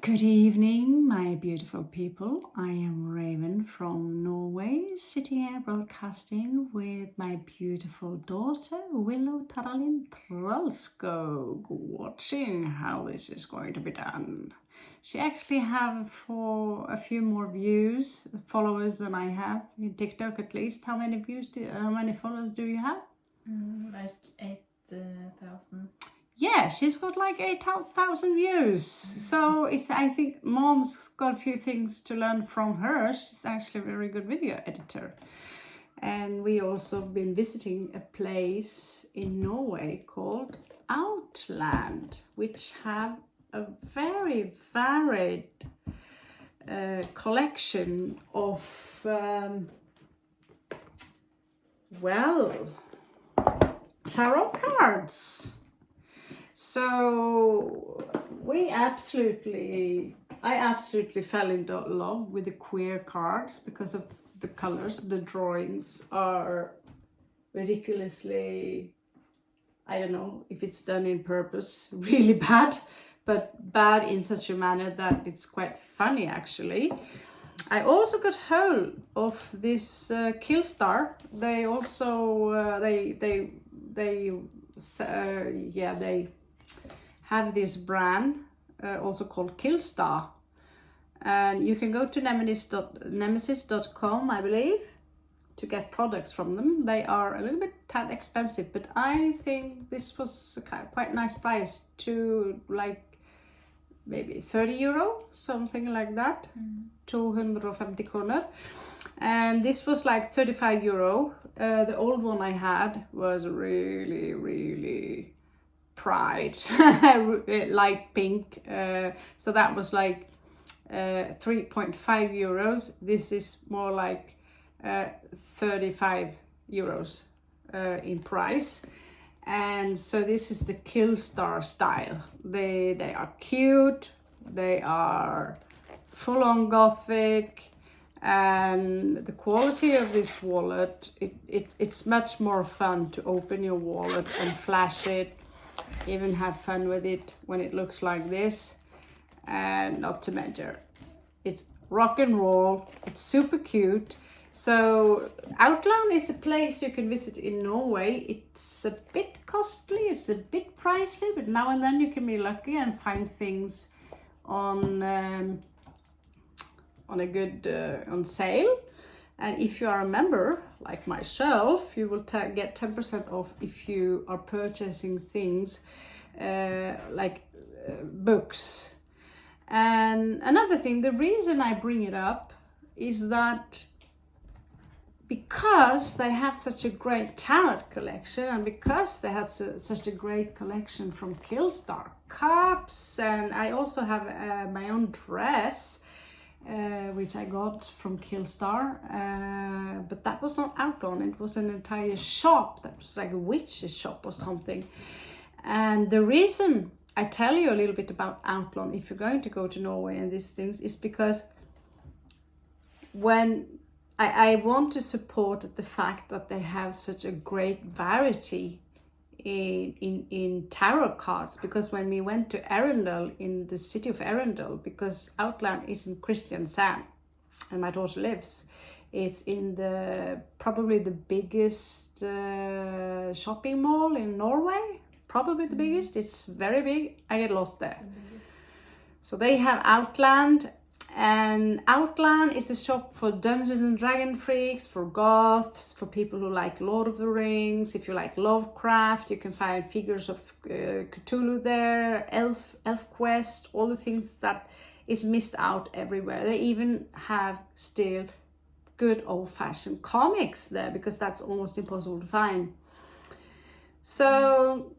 Good evening, my beautiful people. I am Raven from Norway, sitting here broadcasting with my beautiful daughter, Willow Taralin Trolskog, watching how this is going to be done. She actually have for a few more views, followers than I have in TikTok at least. How many followers do you have? Like 8,000. Yeah, she's got like 8,000 views. So I think Mom's got a few things to learn from her. She's actually a very good video editor. And we also been visiting a place in Norway called Outland, which have a very varied collection of, tarot cards. So I absolutely fell in love with the queer cards because of the colors. The drawings are ridiculously, I don't know if it's done in purpose, really bad, but bad in such a manner that it's quite funny actually. I also got hold of this Killstar. They also they have this brand also called Killstar, and you can go to nemesis.com, I believe, to get products from them. They are a little bit tad expensive, but I think this was a quite nice price, to like maybe 30 euro, something like that, 250 kroner. And this was like 35 euro. The old one I had was really Pride, light pink. So that was like 3.5 euros. This is more like 35 euros in price. And so this is the Killstar style. They are cute. They are full on gothic. And the quality of this wallet, it's much more fun to open your wallet and flash it, even have fun with it when it looks like this. And not to mention, it's rock and roll, it's super cute. So Outland is a place you can visit in Norway. It's a bit costly, it's a bit pricey, but now and then you can be lucky and find things on a good on sale. And if you are a member like myself, you will get 10% off if you are purchasing things like books. And another thing, the reason I bring it up is that because they have such a great tarot collection, and because they have such a great collection from Killstar cups, and I also have my own dress which I got from Killstar, but that was not Outland. It was an entire shop that was like a witch's shop or something. And the reason I tell you a little bit about Outland, if you're going to go to Norway and these things, is because when I want to support the fact that they have such a great variety in tarot cards, because when we went to Arendal, in the city of Arendal, because Outland is in Kristiansand and my daughter lives, it's in probably the biggest shopping mall in Norway, probably the biggest. It's very big. I get lost there. So they have Outland, and Outland is a shop for Dungeons and Dragon freaks, for goths, for people who like Lord of the Rings. If you like Lovecraft, you can find figures of Cthulhu there, Elf Quest, all the things that is missed out everywhere. They even have still good old-fashioned comics there, because that's almost impossible to find. So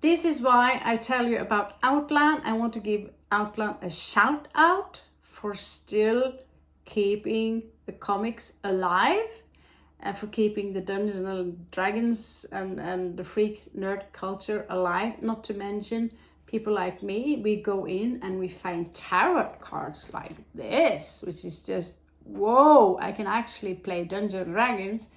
this is why I tell you about Outland. I want to give Outland a shout out for still keeping the comics alive, and for keeping the Dungeons and Dragons and the freak nerd culture alive. Not to mention people like me, we go in and we find tarot cards like this, which is just, whoa, I can actually play Dungeons and Dragons.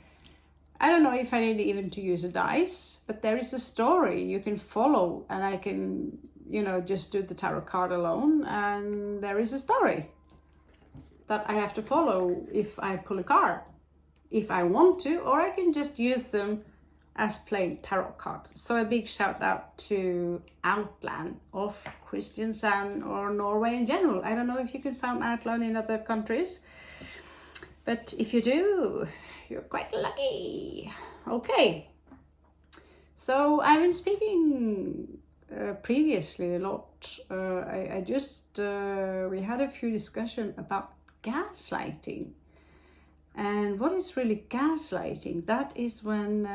I don't know if I need even to use a dice, but there is a story you can follow, and I can just do the tarot card alone, and there is a story that I have to follow if I pull a card, if I want to, or I can just use them as plain tarot cards. So a big shout out to Outland of Kristiansand or Norway in general. I don't know if you can find Outland in other countries, but if you do, you're quite lucky. Okay, so I've been speaking previously a lot. We had a few discussions about gaslighting. And what is really gaslighting? That is when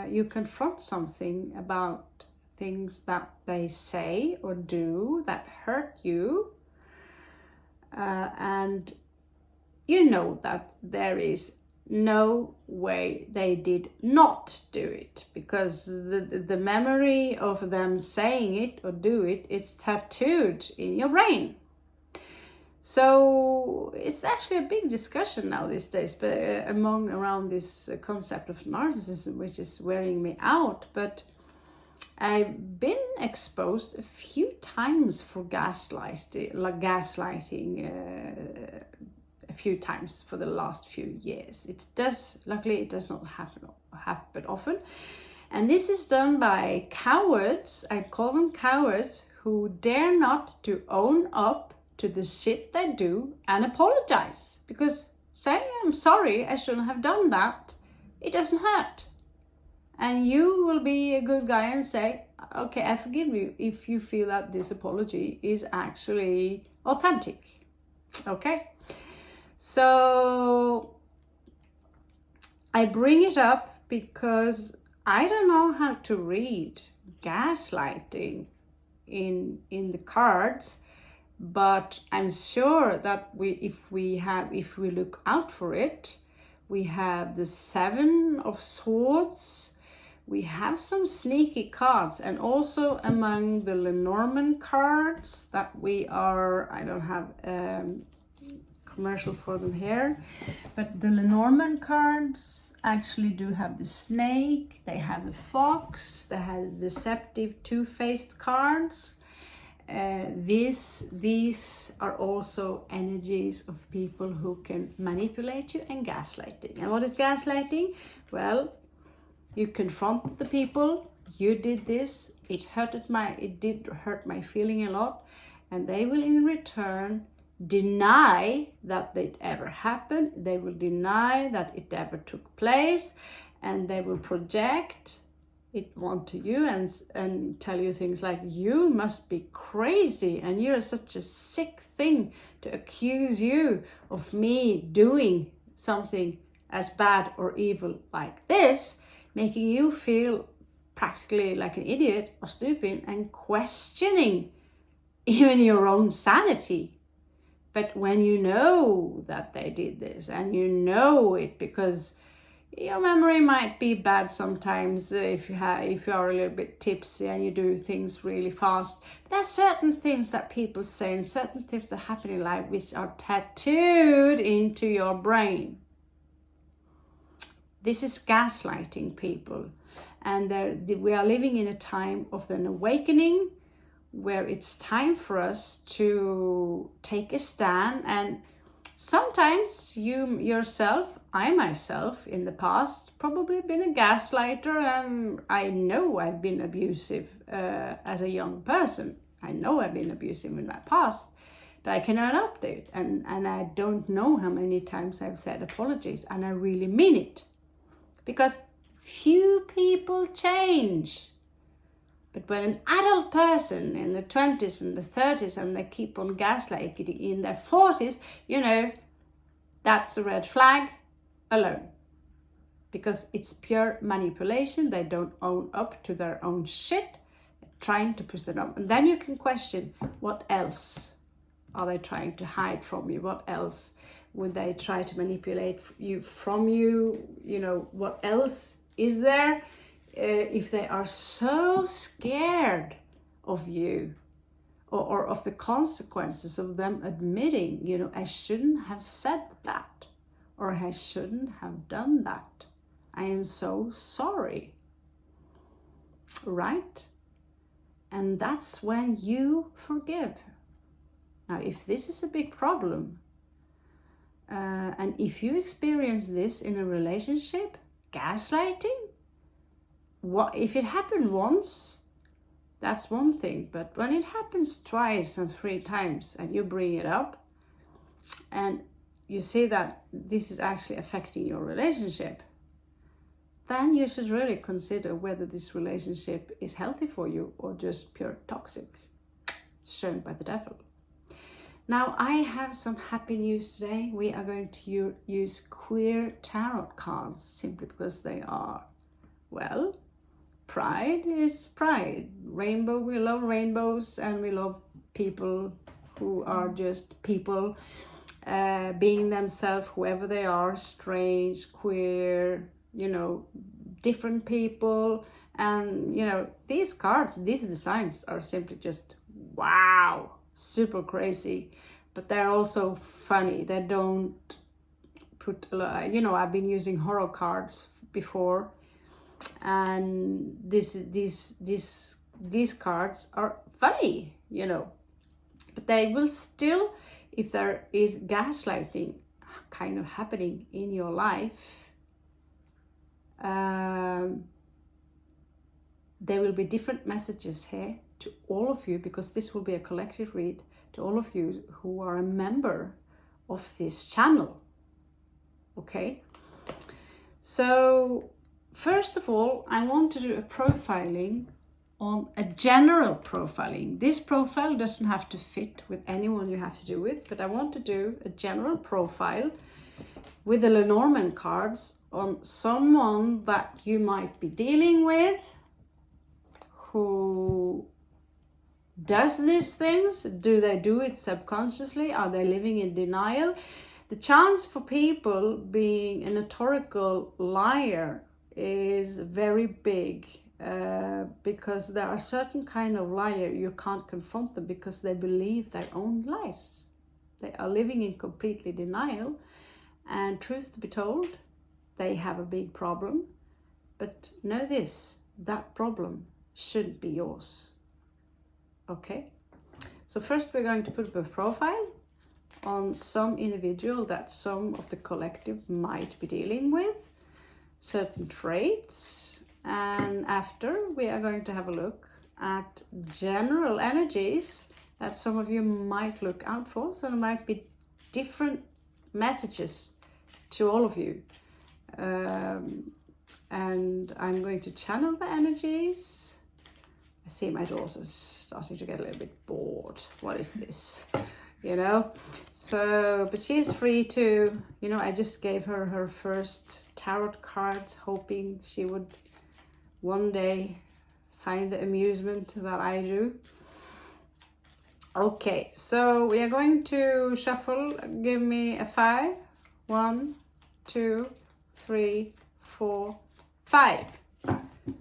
you confront something about things that they say or do that hurt you, and you know that there is no way they did not do it, because the memory of them saying it or do it, it's tattooed in your brain. So it's actually a big discussion now these days, but around this concept of narcissism, which is wearing me out. But I've been exposed a few times for gaslighting a few times for the last few years. Luckily it does not happen often. And this is done by cowards, I call them cowards, who dare not to own up to the shit they do and apologize. Because saying I'm sorry, I shouldn't have done that, it doesn't hurt. And you will be a good guy and say, okay, I forgive you if you feel that this apology is actually authentic. Okay? So I bring it up because I don't know how to read gaslighting in the cards, but I'm sure that if we look out for it, we have the 7 of Swords. We have some sneaky cards, and also among the Lenormand cards that I don't have commercial for them here, but the Lenormand cards actually do have the snake, they have the fox, they have the deceptive two-faced cards. These are also energies of people who can manipulate you and gaslighting. And what is gaslighting? Well, you confront the people, you did this, it did hurt my feeling a lot, and they will in return deny that it ever happened, they will deny that it ever took place, and they will project it onto you and tell you things like, you must be crazy and you're such a sick thing to accuse you of me doing something as bad or evil like this, making you feel practically like an idiot or stupid and questioning even your own sanity. But when you know that they did this, and you know it because your memory might be bad sometimes if you are a little bit tipsy and you do things really fast. But there are certain things that people say and certain things that happen in life which are tattooed into your brain. This is gaslighting, people. And we are living in a time of an awakening, where it's time for us to take a stand. And sometimes I myself in the past probably been a gaslighter, and I know I've been abusive as a young person. I know I've been abusive in my past, but I can own up to it. And I don't know how many times I've said apologies, and I really mean it. Because few people change. But when an adult person in the 20s and the 30s and they keep on gaslighting in their 40s, that's a red flag alone. Because it's pure manipulation. They don't own up to their own shit, trying to push it up. And then you can question, what else are they trying to hide from you? What else would they try to manipulate from you? What else is there? If they are so scared of you or of the consequences of them admitting, I shouldn't have said that, or I shouldn't have done that. I am so sorry. Right? And that's when you forgive. Now, if this is a big problem, and if you experience this in a relationship, gaslighting, what if it happened once? That's one thing, but when it happens twice and 3 times and you bring it up and you see that this is actually affecting your relationship, then you should really consider whether this relationship is healthy for you or just pure toxic, shown by the devil. Now, I have some happy news today. We are going to use queer tarot cards simply because they are, well, pride is pride. Rainbow, we love rainbows, and we love people who are just people, being themselves, whoever they are, strange, queer, different people. And, these cards, these designs are simply just, wow, super crazy. But they're also funny. They don't put, I've been using horror cards before. And these cards are funny, but they will still, if there is gaslighting kind of happening in your life, there will be different messages here to all of you, because this will be a collective read to all of you who are a member of this channel. Okay, so first of all, I want to do a profiling on a general profiling. This profile doesn't have to fit with anyone you have to do with, but I want to do a general profile with the Lenormand cards on someone that you might be dealing with who does these things. Do they do it subconsciously? Are they living in denial? The chance for people being a notorical liar is very big, because there are certain kind of liar you can't confront them because they believe their own lies. They are living in completely denial, and truth to be told, they have a big problem. But know this, that problem shouldn't be yours. Okay, so first we're going to put up a profile on some individual that some of the collective might be dealing with, certain traits, and after we are going to have a look at general energies that some of you might look out for. So there might be different messages to all of you, and I'm going to channel the energies. I see my daughter's starting to get a little bit bored. What is this? So, but she's free to, I just gave her her first tarot cards, hoping she would one day find the amusement that I do. Okay, so we are going to shuffle. Give me a 5. 1, 2, 3, 4, 5.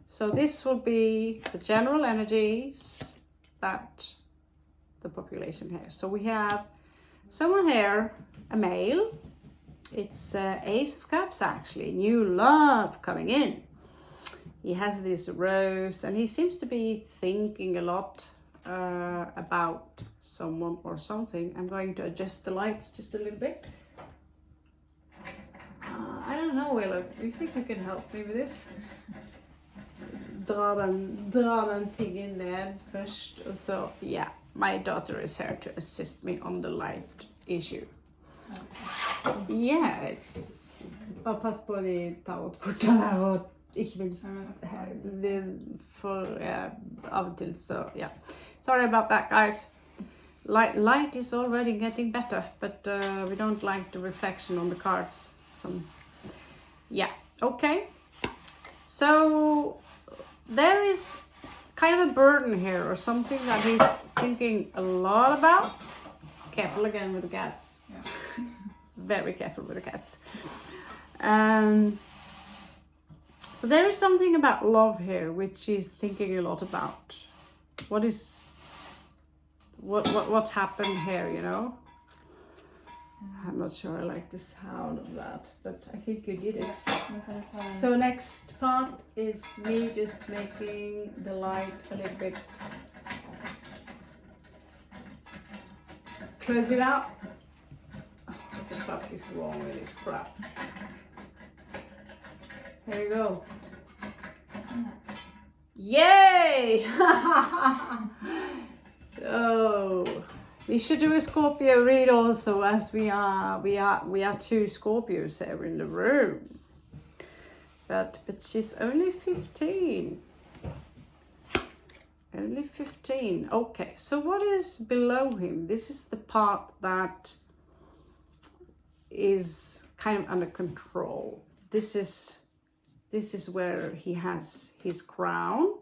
So this will be the general energies that the population here. So we have someone here, a male. It's Ace of Cups, actually. New love coming in. He has this rose, and he seems to be thinking a lot about someone or something. I'm going to adjust the lights just a little bit. I don't know, Willow. Do you think you can help me with this? Dra den tingen ned først, og så, yeah. My daughter is here to assist me on the light issue. Okay. Yeah, it's... Bare pass på de tarotkortene her, og ikke minst for av og til, så yeah. Sorry about that, guys. Light is already getting better, but we don't like the reflection on the cards. Yeah, okay. So there is kind of a burden here, or something that he's thinking a lot about. Careful again with the cats. Yeah. Very careful with the cats. So there is something about love here which he's thinking a lot about. What happened here, I'm not sure I like the sound of that, but I think you did it. Nu kan du ta den. So next part is me just making the light a little bit. Close it out. What the fuck is wrong with this crap? Here you go. Yay! So we should do a Scorpio read also, as we are two Scorpios here in the room. But she's only 15. Only 15. Okay, so what is below him? This is the part that is kind of under control. This is where he has his crown.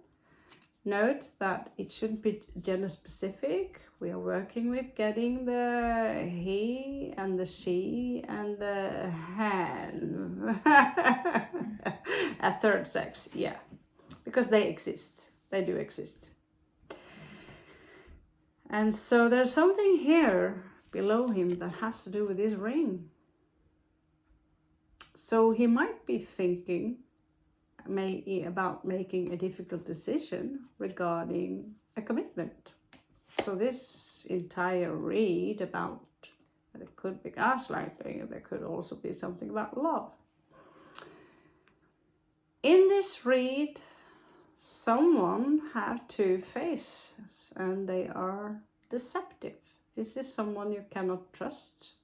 Note that it shouldn't be gender specific. We are working with getting the he and the she and the hen. A third sex, yeah. Because they exist. They do exist. And so there's something here below him that has to do with his ring. So he might be thinking about making a difficult decision regarding a commitment. So this entire read about, it could be gaslighting, there could also be something about love. In this read, someone have two faces and they are deceptive. This is someone you cannot trust.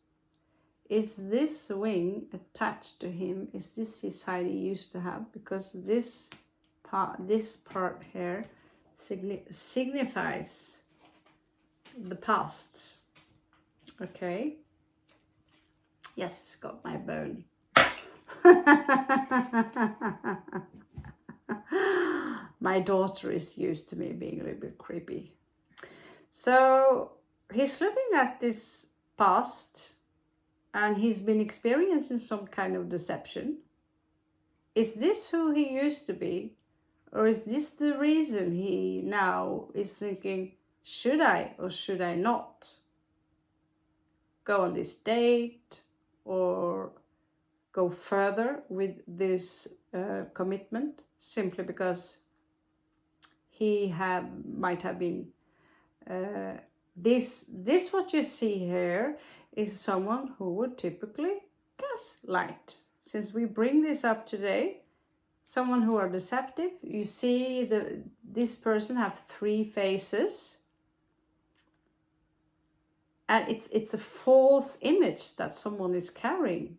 Is this wing attached to him? Is this his side he used to have? Because this part here signifies the past. Okay. Yes, got my bone. My daughter is used to me being a little bit creepy. So he's looking at this past and he's been experiencing some kind of deception. Is this who he used to be? Or is this the reason he now is thinking, should I or should I not go on this date or go further with this commitment, simply because he might have been this what you see here is someone who would typically gaslight. Since we bring this up today, someone who are deceptive, you see this person have three faces, and it's a false image that someone is carrying.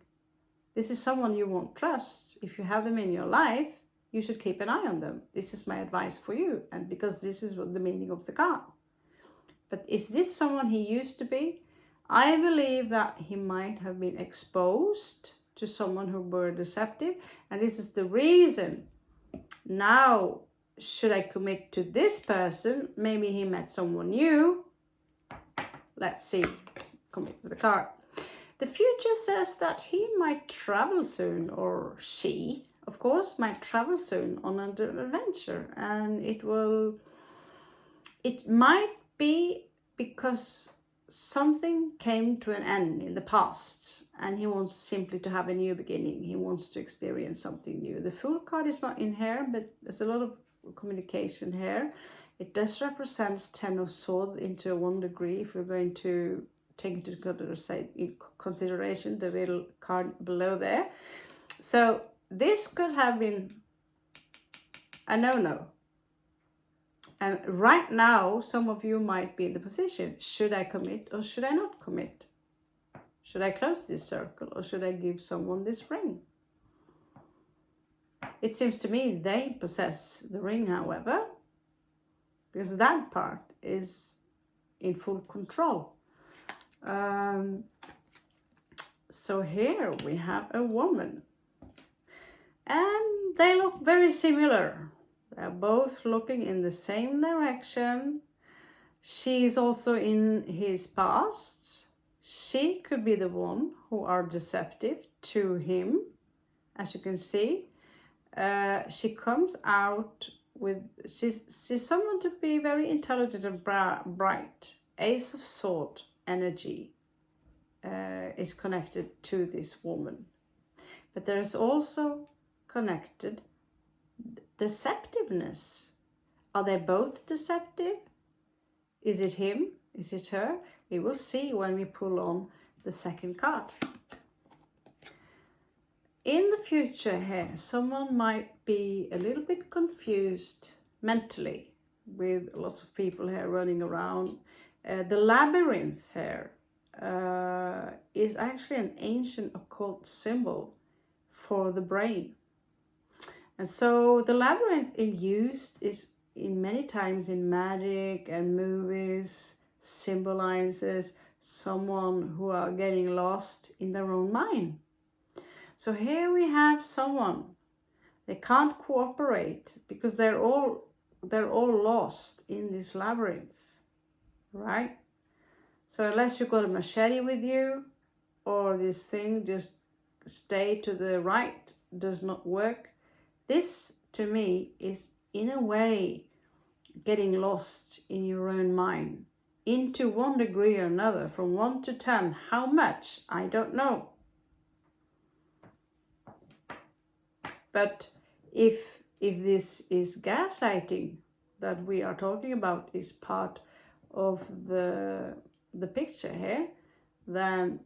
This is someone you won't trust. If you have them in your life, you should keep an eye on them. This is my advice for you, and because this is what the meaning of the card. But is this someone he used to be? I believe that he might have been exposed to someone who were deceptive, and this is the reason. Now, should I commit to this person? Maybe he met someone new. Let's see. Commit with the card. The future says that he might travel soon, or she, of course, might travel soon on an adventure, and it might be because something came to an end in the past and he wants simply to have a new beginning. He wants to experience something new. The Fool card is not in here, but there's a lot of communication here. It does represent 10 of Swords into 1 degree if we're going to take into consideration the little card below there. So this could have been a no-no. And right now, some of you might be in the position, should I commit or should I not commit? Should I close this circle or should I give someone this ring? It seems to me they possess the ring, however, because that part is in full control. So here we have a woman, and they look very similar. They're both looking in the same direction. She's also in his past. She could be the one who are deceptive to him. As you can see, she comes out with, she's someone to be very intelligent and bright. Ace of Swords energy. is connected to this woman. But there is also connected deceptiveness. Are they both deceptive? Is it him? Is it her? We will see when we pull on the second card. In the future here, someone might be a little bit confused mentally with lots of people here running around. The labyrinth here is actually an ancient occult symbol for the brain. And so the labyrinth is used in many times in magic and movies, symbolizes someone who are getting lost in their own mind. So here we have someone, they can't cooperate because they're all lost in this labyrinth, right? So unless you got a machete with you, or this thing just stay to the right, does not work. This to me is in a way getting lost in your own mind into one degree or another, from 1 to 10. How much? I don't know. But if this is gaslighting that we are talking about is part of the picture here, then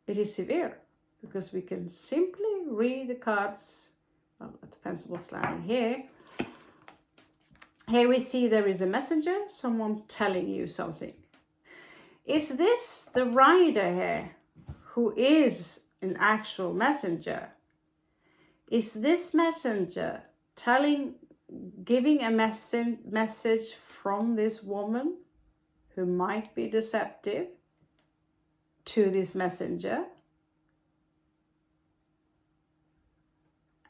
it is severe, because we can simply read the cards. Well, it depends what's lying here. Here we see there is a messenger, someone telling you something. Is this the rider here who is an actual messenger? Is this messenger giving a message from this woman who might be deceptive to this messenger?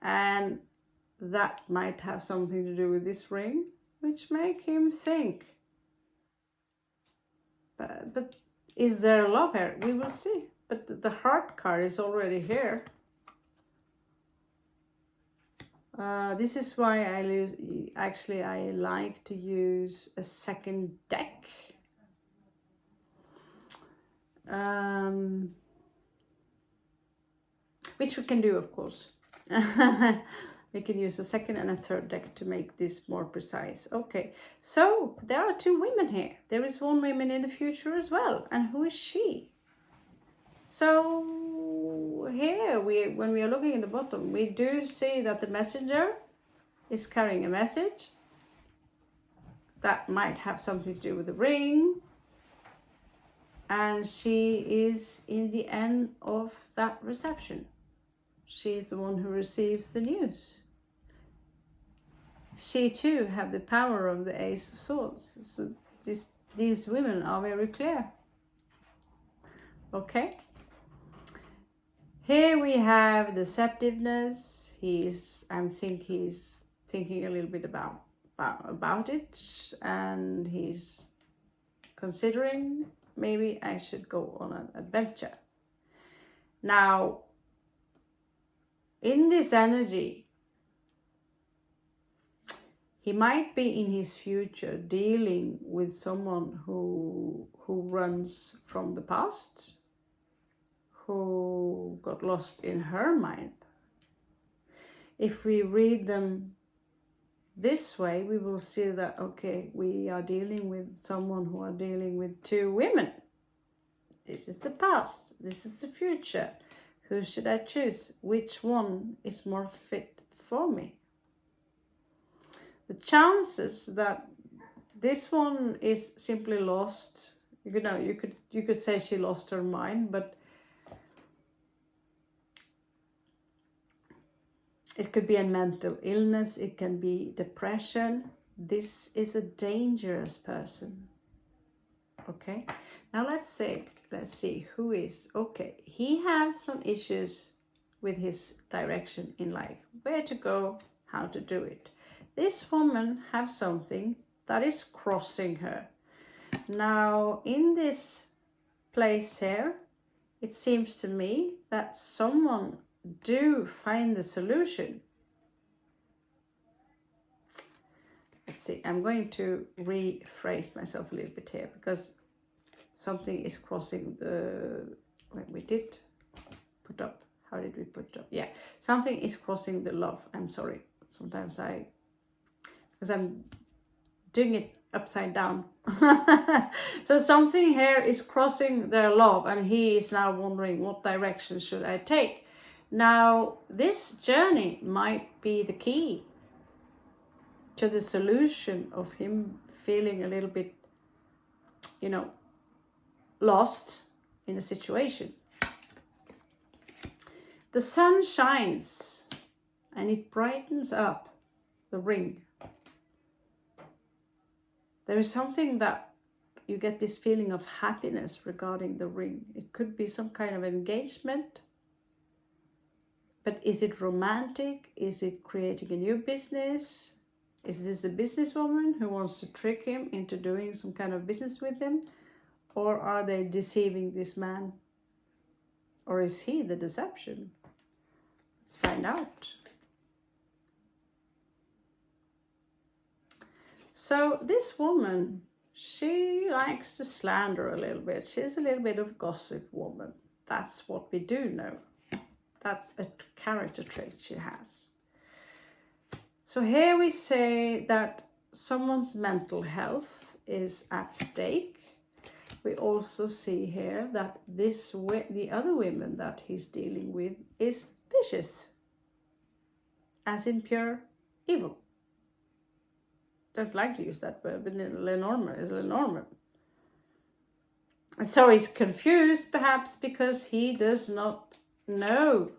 And that might have something to do with this ring, which make him think. But is there love here? We will see. But the heart card is already here. This is why I like to use a second deck. Which we can do, of course. We can use a second and a third deck to make this more precise. Okay, so there are two women here. There is one woman in the future as well. And who is she? So here, when we are looking in the bottom, we do see that the messenger is carrying a message. That might have something to do with the ring. And she is in the end of that reception. She is the one who receives the news. She too have the power of the Ace of Swords. So these women are very clear. Okay. Here we have deceptiveness. I think he's thinking a little bit about it, and he's considering maybe I should go on an adventure. Now, in this energy, he might be in his future dealing with someone who runs from the past, who got lost in her mind. If we read them this way, we will see that, okay, we are dealing with someone who are dealing with two women. This is the past, this is the future. Who should I choose? Which one is more fit for me? The chances that this one is simply lost, you could say she lost her mind, but it could be a mental illness, it can be depression. This is a dangerous person. Okay, now let's see who is. Okay, he has some issues with his direction in life, where to go, how to do it. This woman has something that is crossing her. Now, in this place here, it seems to me that someone do find the solution. Let's see, I'm going to rephrase myself a little bit here, because something is crossing the, we did put up, how did we put it up? Yeah, something is crossing the love. I'm sorry, sometimes because I'm doing it upside down. So something here is crossing their love, and he is now wondering, what direction should I take? Now, this journey might be the key to the solution of him feeling a little bit, lost in a situation. The sun shines and it brightens up the ring. There is something that you get this feeling of happiness regarding the ring. It could be some kind of engagement. But is it romantic? Is it creating a new business? Is this a businesswoman who wants to trick him into doing some kind of business with him? Or are they deceiving this man? Or is he the deception? Let's find out. So this woman, she likes to slander a little bit. She's a little bit of a gossip woman. That's what we do know. That's a character trait she has. So here we say that someone's mental health is at stake. We also see here that the other women that he's dealing with is vicious, as in pure evil. Don't like to use that word, but Lenormand is Lenormand. And so he's confused, perhaps because he does not know.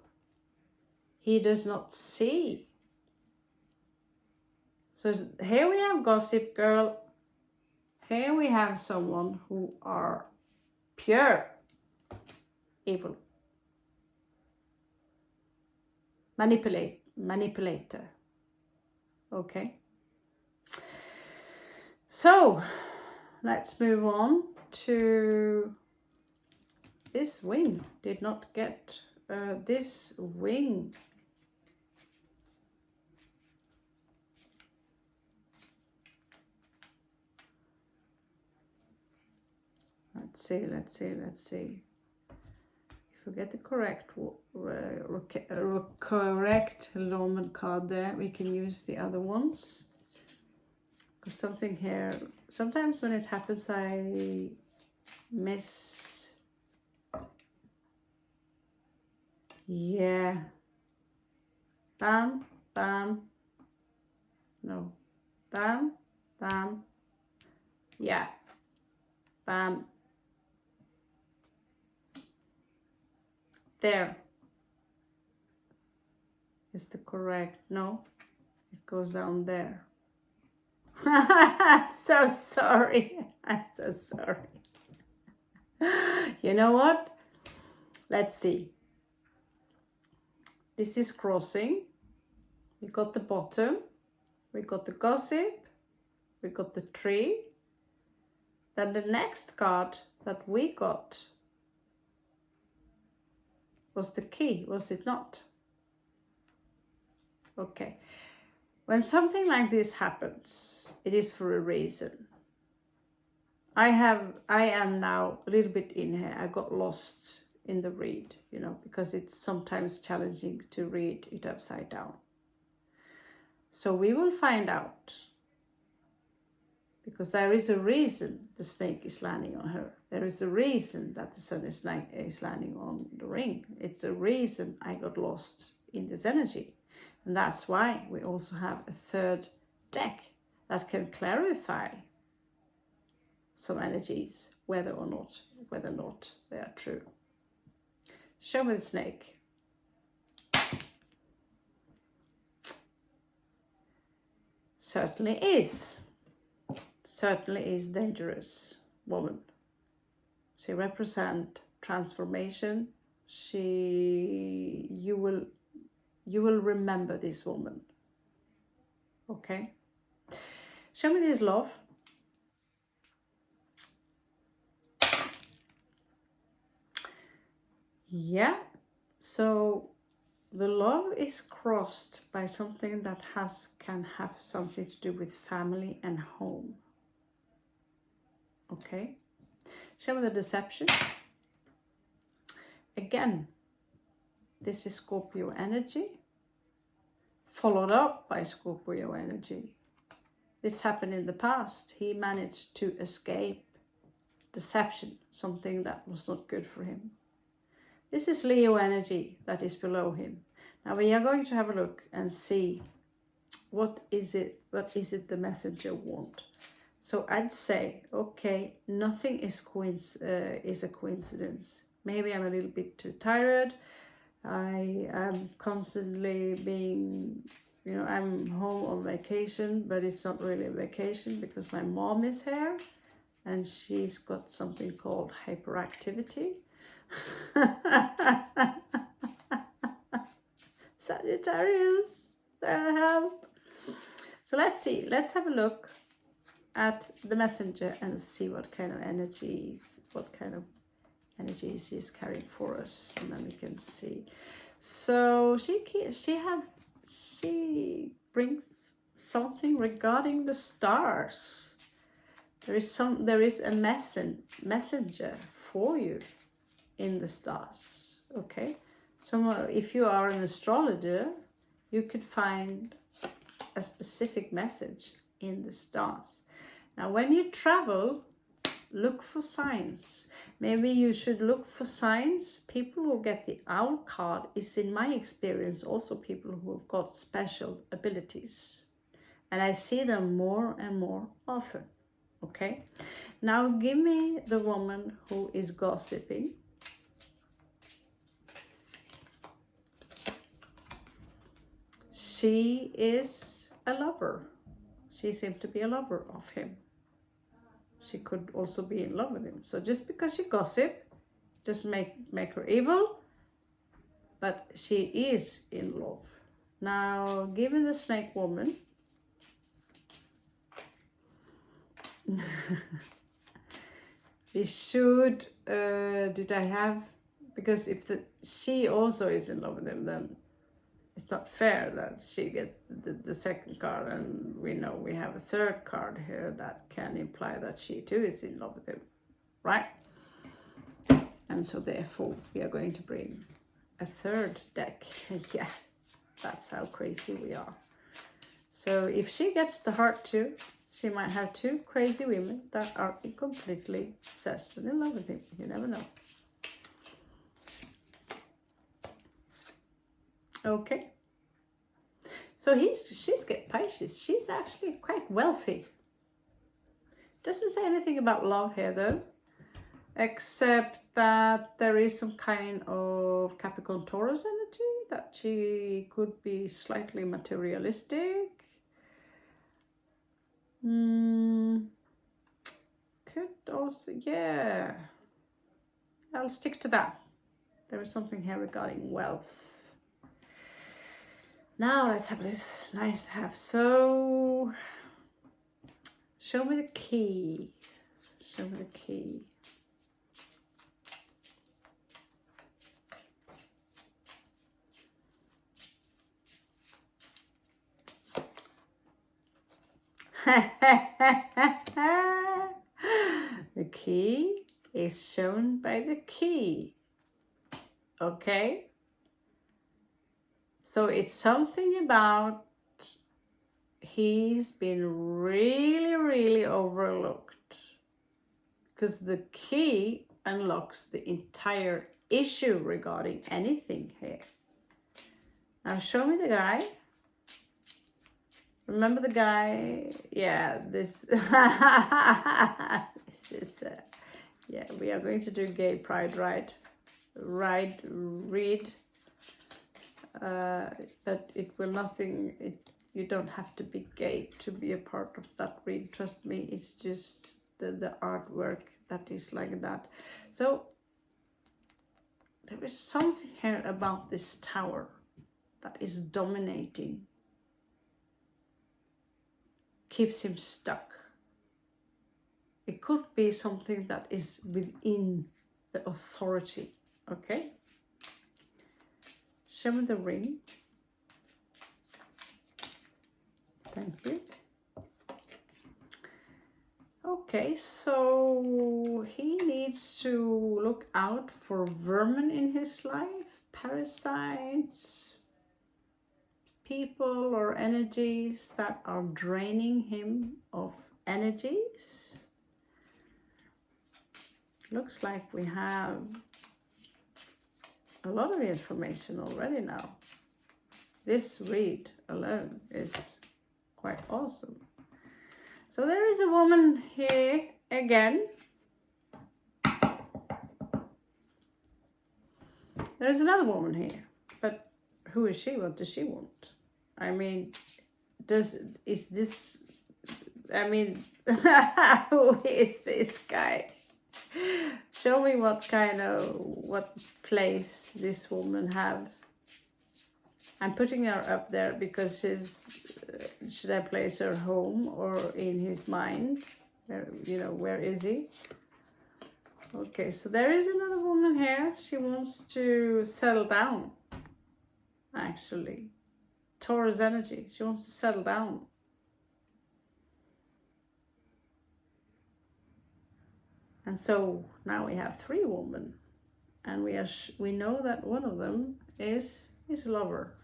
He does not see. So here we have gossip girl. Here we have someone who are pure evil. Manipulator. Okay. So let's move on to this wing. Did not get this wing. Let's see. If we get the correct Lenormand card there, we can use the other ones. Because something here, sometimes when it happens, I miss. Yeah. Bam, bam. No. Bam, bam. Yeah. Bam. There is the correct. No, it goes down there. I'm so sorry. I'm so sorry. You know what? Let's see. This is crossing. We got the bottom. We got the gossip. We got the tree. Then the next card that we got was the key, was it not? Okay. When something like this happens, it is for a reason. I am now a little bit in here. I got lost in the read, because it's sometimes challenging to read it upside down. So we will find out. Because there is a reason the snake is landing on her. There is a reason that the sun is landing on the ring. It's a reason I got lost in this energy. And that's why we also have a third deck that can clarify some energies, whether or not they are true. Show me the snake. Certainly is dangerous woman. She represents transformation. You will remember this woman. Okay. Show me this love. Yeah. So the love is crossed by something that can have something to do with family and home. Okay. Show me the deception. Again, this is Scorpio energy, followed up by Scorpio energy. This happened in the past. He managed to escape deception, something that was not good for him. This is Leo energy that is below him. Now we are going to have a look and see what is it the messenger want. So I'd say, okay, nothing is a coincidence. Maybe I'm a little bit too tired. I am constantly being, I'm home on vacation, but it's not really a vacation because my mom is here and she's got something called hyperactivity. Sagittarius, help. So let's see, let's have a look at the messenger and see what kind of energies he's carrying for us, and then we can see. So she brings something regarding the stars. There is a messenger for you in the stars. Okay, so if you are an astrologer, you could find a specific message in the stars. Now when you travel, look for signs. Maybe you should look for signs. People who get the owl card is, in my experience, also people who have got special abilities, and I see them more and more often. Okay, now give me the woman who is gossiping. She is a lover. She seems to be a lover of him. She could also be in love with him. So just because she gossip, just make her evil, but she is in love. Now, given the snake woman, we should, did I have, because if she also is in love with him, then it's not fair that she gets the second card, and we know we have a third card here that can imply that she too is in love with him, right? And so therefore we are going to bring a third deck. Yeah, that's how crazy we are. So if she gets the heart too, she might have two crazy women that are completely obsessed and in love with him. You never know. Okay, so she's get Pisces. She's actually quite wealthy. Doesn't say anything about love here though, except that there is some kind of Capricorn Taurus energy, that she could be slightly materialistic. Could also, yeah, I'll stick to that. There is something here regarding wealth. Now let's have this. Nice to have. So show me the key. Show me the key. The key is shown by the key. Okay. So it's something about he's been really, really overlooked, because the key unlocks the entire issue regarding anything here. Now show me the guy. Remember the guy? Yeah, this this is yeah, we are going to do gay pride read. But it will nothing, you don't have to be gay to be a part of that read, trust me. It's just the artwork that is like that. So there is something here about this tower that is dominating, keeps him stuck. It could be something that is within the authority. Okay, show me the ring. Thank you. Okay, so he needs needs to look out for vermin in his life, parasites, people or energies that are draining him of energies. Looks like we have a lot of information already now. This read alone is quite awesome. So there is a woman here again. There's another woman here, but who is she? What does she want? I mean, who is this guy? Show me what place this woman have. I'm putting her up there because should I place her home or in his mind? Where is he? Okay, so there is another woman here. She wants to settle down, actually. Taurus energy. She wants to settle down. And so now we have 3 women. And we know that one of them is his lover.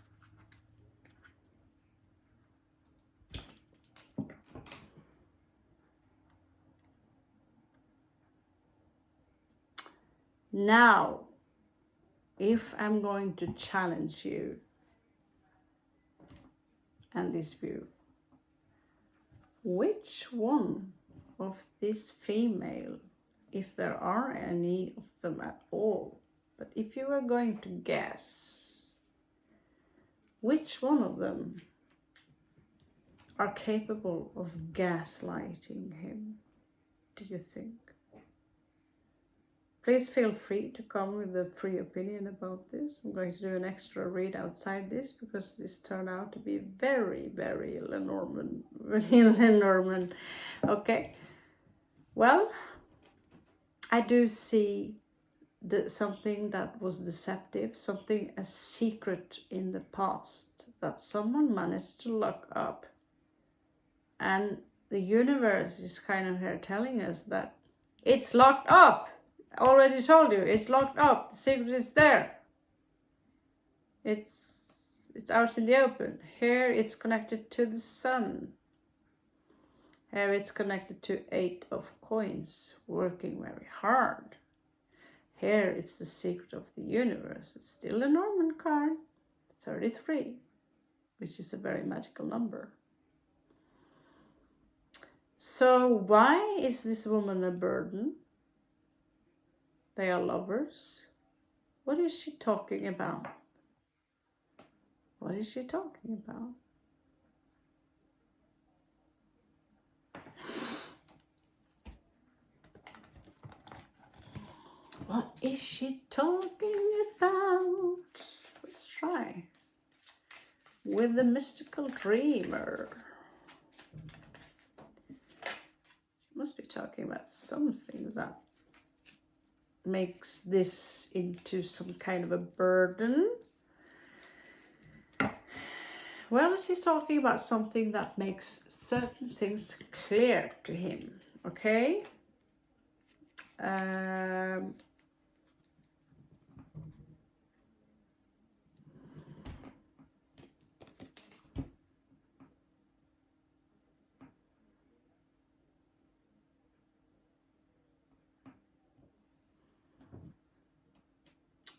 Now, if I'm going to challenge you and this view, which one of this female, if there are any of them at all, but if you are going to guess, which one of them are capable of gaslighting him, do you think? Please feel free to come with a free opinion about this. I'm going to do an extra read outside this because this turned out to be very, very Lenormand. Lenormand. Okay. Well, I do see something that was deceptive, a secret in the past that someone managed to lock up. And the universe is kind of here telling us that it's locked up. I already told you, it's locked up. The secret is there. It's out in the open. Here it's connected to the sun. Here it's connected to 8 of coins, working very hard. Here it's the secret of the universe. It's still a Norman card, 33, which is a very magical number. So why is this woman a burden? They are lovers. What is she talking about? What is she talking about? What is she talking about? Let's try. With the mystical dreamer. She must be talking about something that makes this into some kind of a burden. Well, she's talking about something that makes certain things clear to him, okay?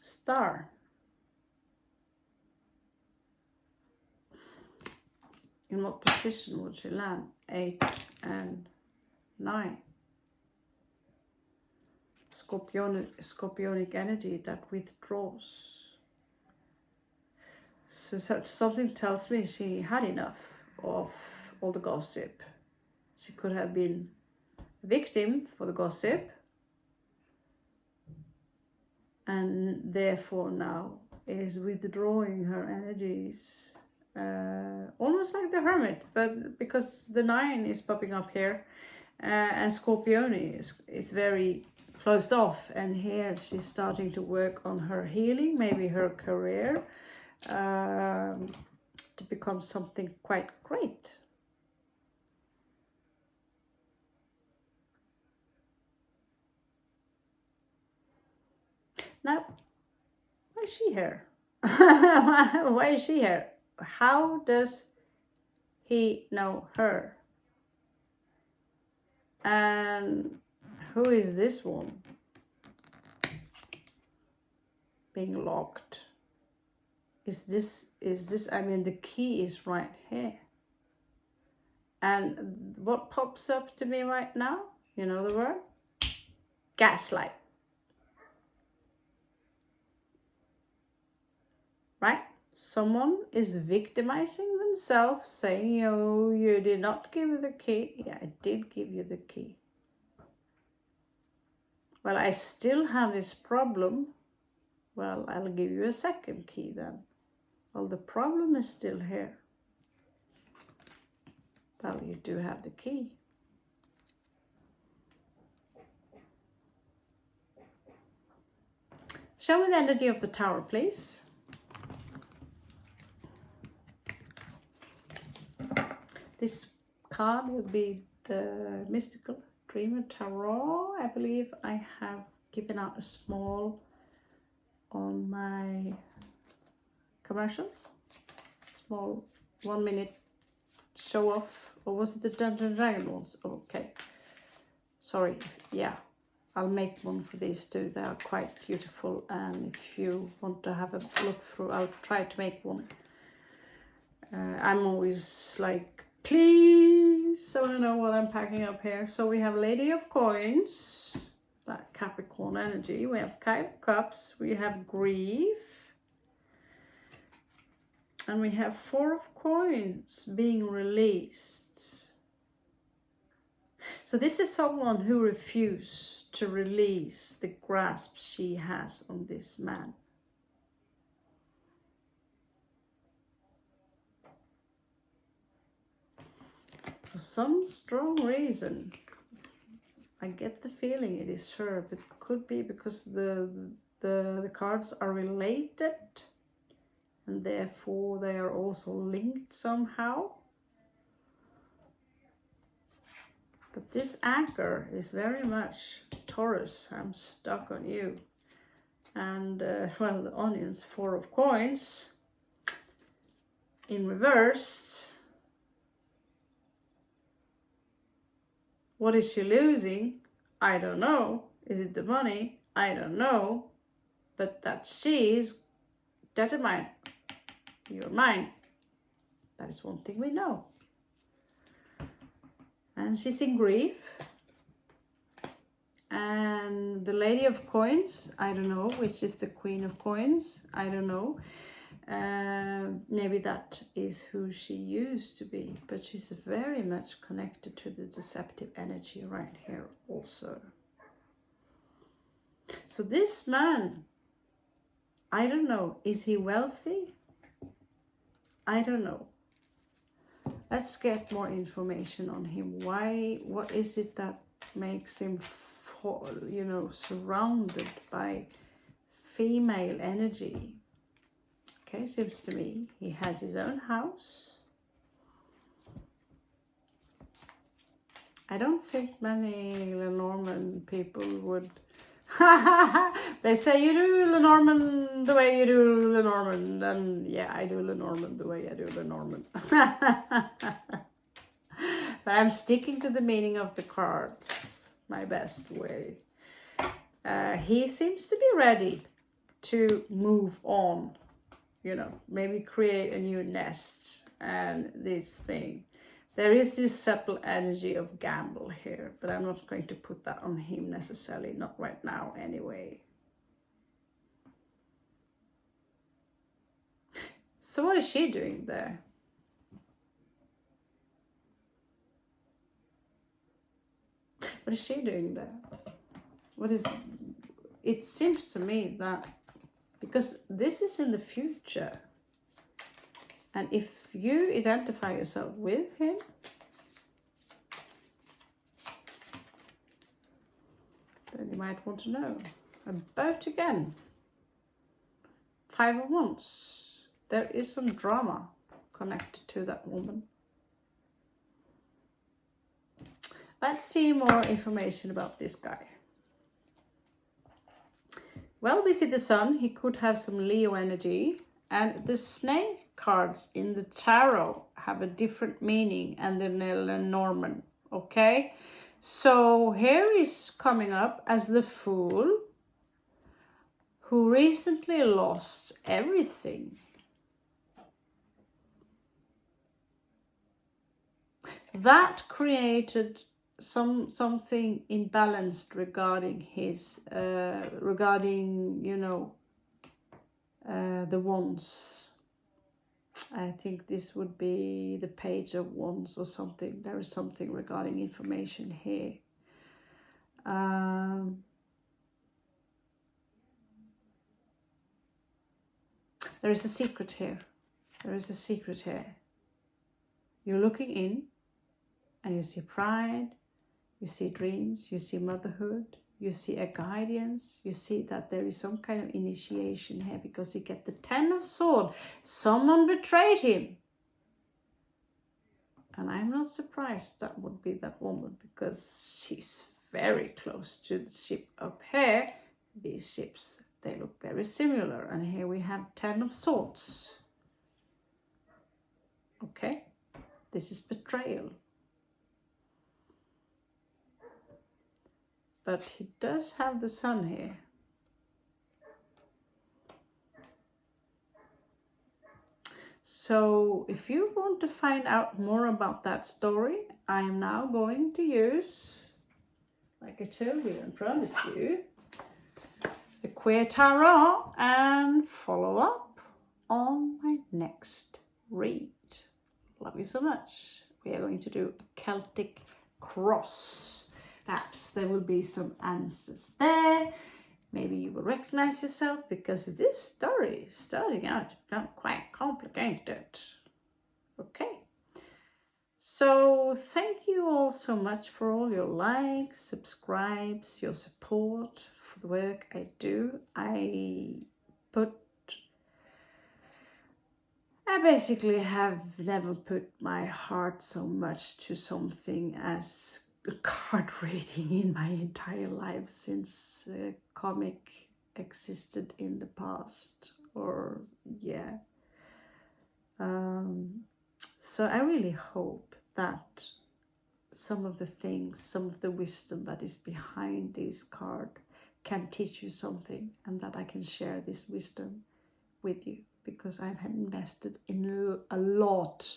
Star. In what position would she land? 8 and 9. Scorpionic energy that withdraws. So something tells me she had enough of all the gossip. She could have been a victim for the gossip. And therefore now is withdrawing her energies. Almost like the Hermit, but because the 9 is popping up here and Scorpione is very closed off, and here she's starting to work on her healing, maybe her career, to become something quite great. is she here? Why is she here? How does he know her? And who is this one? Being locked. Is this, I mean, the key is right here. And what pops up to me right now? You know the word? Gaslight. Right? Someone is victimizing themselves, saying, "Oh, you did not give me the key." Yeah, I did give you the key. Well, I still have this problem. Well, I'll give you a second key then. Well, the problem is still here. Well, you do have the key. Show me the energy of the Tower, please. This card will be the Mystical Dreamer Tarot. I believe I have given out a small on my commercial. Small 1 minute show off. Or was it the Dungeons & Dragons ones? Okay. Sorry. Yeah. I'll make one for these two. They are quite beautiful. And if you want to have a look through, I'll try to make one. I'm always like, please, so I know what I'm packing up here. So we have Lady of Coins, that Capricorn energy. We have Five of Cups. We have Grief. And we have Four of Coins being released. So this is someone who refused to release the grasp she has on this man. For some strong reason, I get the feeling it is her, but it could be because the cards are related and therefore they are also linked somehow. But this anchor is very much Taurus. I'm stuck on you. And well, the onions, Four of Coins in reverse. What is she losing? I don't know. Is it the money? I don't know. But that she is determined. You're mine. That is one thing we know. And she's in grief. And the Lady of Coins, I don't know, which is the Queen of Coins, I don't know. Maybe that is who she used to be, but she's very much connected to the deceptive energy right here also. So this man, I don't know, is he wealthy? I don't know. Let's get more information on him. Why? What is it that makes him, surrounded by female energy? Okay, seems to me he has his own house. I don't think many Lenormand people would. They say you do Lenormand the way you do Lenormand, and yeah, I do Lenormand the way I do Lenormand. But I'm sticking to the meaning of the cards, my best way. He seems to be ready to move on, maybe create a new nest and this thing. There is this subtle energy of gamble here, but I'm not going to put that on him necessarily, not right now anyway. So what is she doing there? What is she doing there? It seems to me that, because this is in the future, and if you identify yourself with him, then you might want to know. About again. Five of Wands. There is some drama connected to that woman. Let's see more information about this guy. well visit the sun. He could have some Leo energy. And the snake cards in the tarot have a different meaning and the Lenormand. Okay? So here is coming up as the Fool, who recently lost everything. That created something imbalanced regarding his regarding, you know, the wands. I think this would be the Page of Wands or something. There is something regarding information here. There is a secret here. There is a secret here. You're looking in and you see pride, you see dreams, you see motherhood, you see a guidance, you see that there is some kind of initiation here, because you get the Ten of Swords. Someone betrayed him. And I'm not surprised that would be that woman, because she's very close to the ship up here. These ships, they look very similar. And here we have Ten of Swords. Okay, this is betrayal. But he does have the sun here. So if you want to find out more about that story, I am now going to use, like I told you and promised you, the Queer Tarot, and follow up on my next read. Love you so much. We are going to do a Celtic cross. Perhaps there will be some answers there. Maybe you will recognize yourself, because this story is starting out to become quite complicated. Okay. So thank you all so much for all your likes, subscribes, your support for the work I do. I basically have never put my heart so much to something as a card reading in my entire life since comic existed in the past, or yeah. So I really hope that some of the things, some of the wisdom that is behind this card can teach you something, and that I can share this wisdom with you, because I've invested in a lot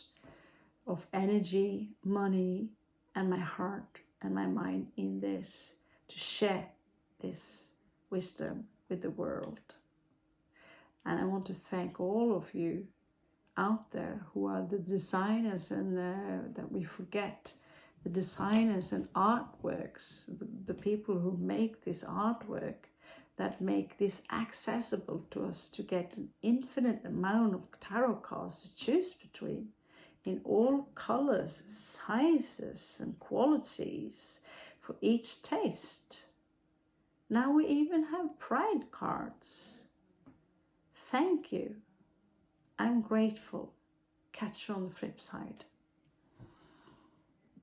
of energy, money, and my heart and my mind in this, to share this wisdom with the world. And I want to thank all of you out there who are the designers, and that we forget, the designers and artworks, the people who make this artwork, that make this accessible to us, to get an infinite amount of tarot cards to choose between, in all colors, sizes and qualities, for each taste. Now we even have pride cards. Thank you. I'm grateful. Catch you on the flip side.